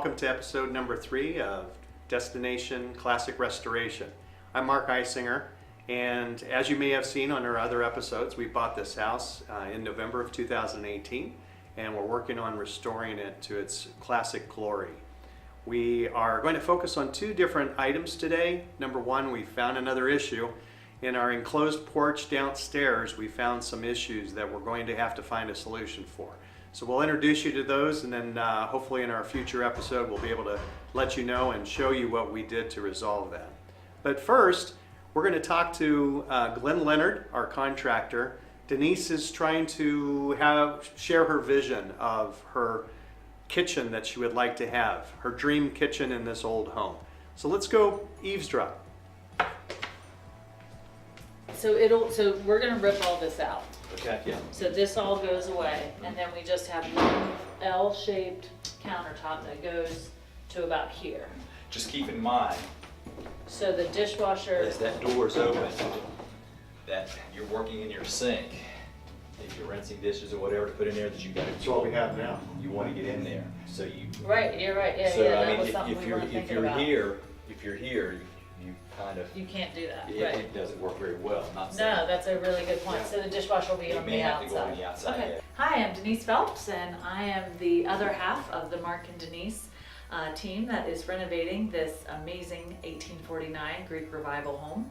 welcome to episode number 3 of Destination Classic Restoration. I'm Mark Eisinger, and as you may have seen on our other episodes, we bought this house in November of 2018, and we're working on restoring it to its classic glory. We are going to focus on 2 different items today. Number 1, we found another issue. In our enclosed porch downstairs, we found some issues that we're going to have to find a solution for. So we'll introduce you to those, and then hopefully in our future episode we'll be able to let you know and show you what we did to resolve that. But first, we're going to talk to Glenn Leonard, our contractor. Denise is trying to share her vision of her kitchen that she would like to have, her dream kitchen in this old home. So let's go eavesdrop. So we're gonna rip all this out. Okay. Yeah. So this all goes away, and then we just have one L-shaped countertop that goes to about here. Just keep in mind, So the dishwasher, as that door is open, that you're working in your sink. If you're rinsing dishes or whatever to put in there, that you got to. That's what we have now. You want to get in there, so you. right, you're right, yeah, So yeah, I that mean, was something we weren't if thinking you're about. here, you kind of. You can't do that, It, right? it doesn't work very well. I'm not No, saying. that's a really good point. So the dishwasher will be You on may the have to go on outside. the outside, Okay. yeah. Hi, I'm Denise Phelps, and I am the other half of the Mark and Denise team that is renovating this amazing 1849 Greek Revival home.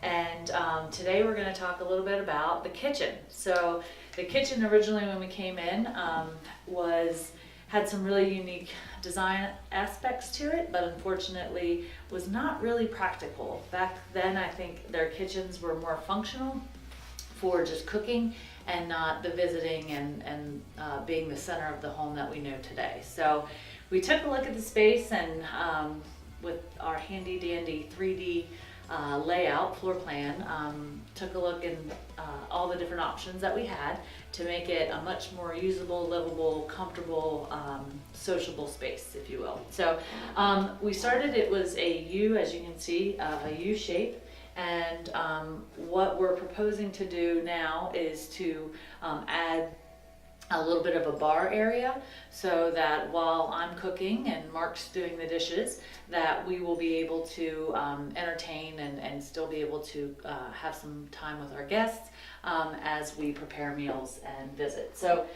And today we're going to talk a little bit about the kitchen. So the kitchen originally when we came in had some really unique design aspects to it, but unfortunately was not really practical. Back then I think their kitchens were more functional for just cooking and not the visiting and being the center of the home that we know today. So we took a look at the space and with our handy dandy 3D layout, floor plan, took a look in all the different options that we had to make it a much more usable, livable, comfortable, sociable space, if you will. So we started, it was a U, as you can see, a U shape. And what we're proposing to do now is to add a little bit of a bar area so that while I'm cooking and Mark's doing the dishes, that we will be able to entertain and still be able to have some time with our guests as we prepare meals and visit. So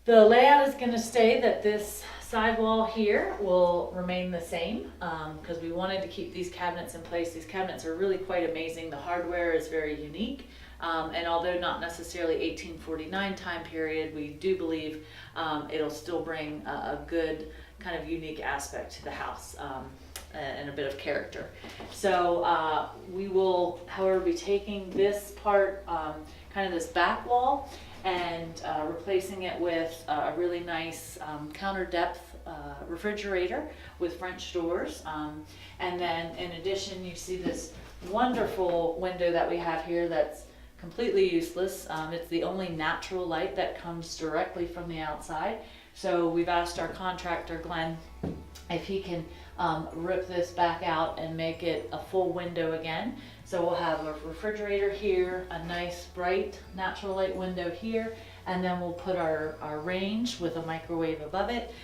the layout is going to stay that this sidewall here will remain the same because we wanted to keep these cabinets in place. These cabinets are really quite amazing. The hardware is very unique. And although not necessarily 1849 time period, we do believe it'll still bring a good kind of unique aspect to the house and a bit of character. So we will, however, be taking this part, kind of this back wall, and replacing it with a really nice counter depth refrigerator with French doors. And then in addition, you see this wonderful window that we have here that's completely useless. It's the only natural light that comes directly from the outside. So we've asked our contractor, Glenn, if he can rip this back out and make it a full window again. So we'll have a refrigerator here, a nice bright natural light window here, and then we'll put our range with a microwave above it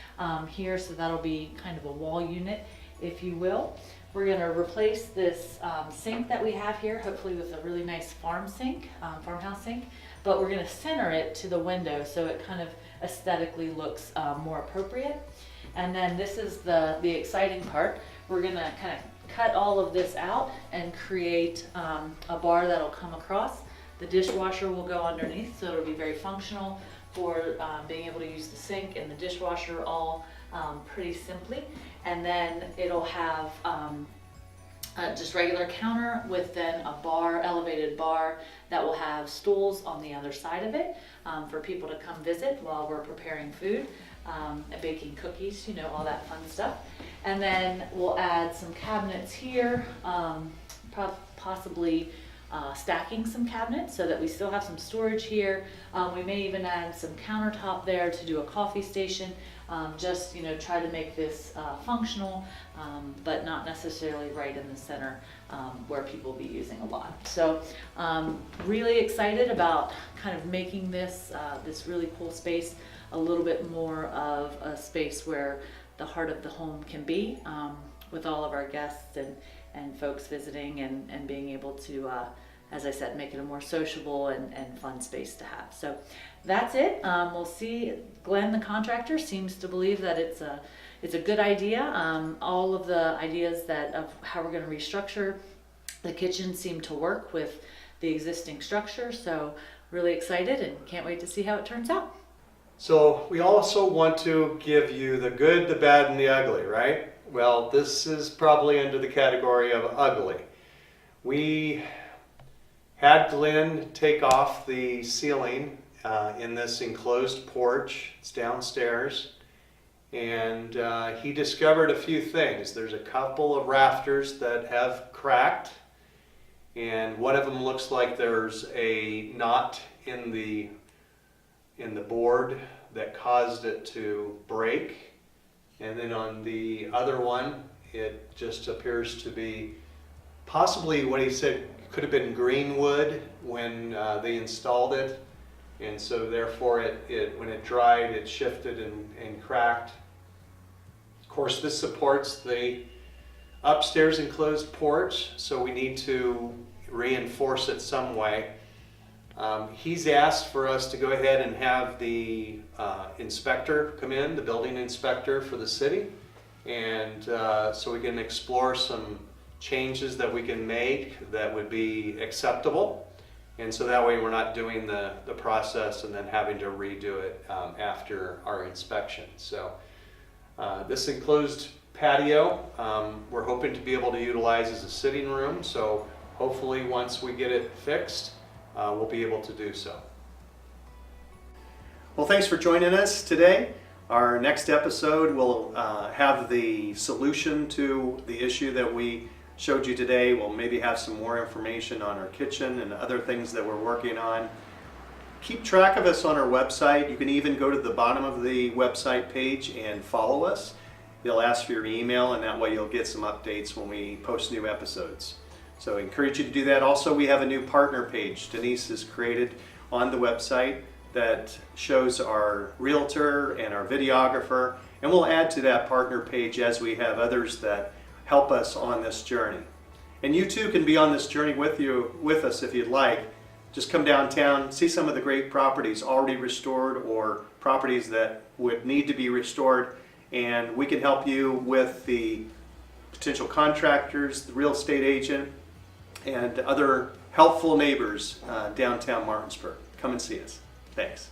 here, so that'll be kind of a wall unit, if you will. We're going to replace this sink that we have here, hopefully with a really nice farmhouse sink, but we're going to center it to the window so it kind of aesthetically looks more appropriate. And then this is the exciting part. We're going to kind of cut all of this out and create a bar that'll come across. The dishwasher will go underneath, so it'll be very functional for being able to use the sink and the dishwasher all pretty simply. And then it'll have just regular counter with then a bar, elevated bar that will have stools on the other side of it for people to come visit while we're preparing food, baking cookies, you know, all that fun stuff. And then we'll add some cabinets here, possibly stacking some cabinets so that we still have some storage here. We may even add some countertop there to do a coffee station. Just, you know, try to make this functional, but not necessarily right in the center where people will be using a lot. So really excited about kind of making this this really cool space a little bit more of a space where the heart of the home can be, with all of our guests and folks visiting, and being able to, as I said, make it a more sociable and fun space to have. So that's it. We'll see. Glenn, the contractor, seems to believe that it's a good idea. All of the ideas of how we're going to restructure the kitchen seem to work with the existing structure. So really excited and can't wait to see how it turns out. So we also want to give you the good, the bad, and the ugly, right? Well, this is probably under the category of ugly. We had Glenn take off the ceiling in this enclosed porch. It's downstairs. And he discovered a few things. There's a couple of rafters that have cracked. And one of them looks like there's a knot in the board that caused it to break. And then on the other one, it just appears to be possibly what he said could have been green wood when they installed it. And so therefore when it dried, it shifted and cracked. Of course, this supports the upstairs enclosed porch, so we need to reinforce it some way. He's asked for us to go ahead and have the inspector come in, the building inspector for the city, and so we can explore some changes that we can make that would be acceptable. And so that way we're not doing the process and then having to redo it after our inspection. So this enclosed patio, we're hoping to be able to utilize as a sitting room. So hopefully once we get it fixed, we'll be able to do so. Well, thanks for joining us today. Our next episode will have the solution to the issue that we showed you today. We'll maybe have some more information on our kitchen and other things that we're working on. Keep track of us on our website. You can even go to the bottom of the website page and follow us. They'll ask for your email, and that way you'll get some updates when we post new episodes. So I encourage you to do that. Also, we have a new partner page Denise has created on the website that shows our realtor and our videographer, and we'll add to that partner page as we have others that help us on this journey. And you too can be on this journey with us if you'd like. Just come downtown, see some of the great properties already restored or properties that would need to be restored, and we can help you with the potential contractors, the real estate agent, and other helpful neighbors downtown Martinsburg. Come and see us. Thanks.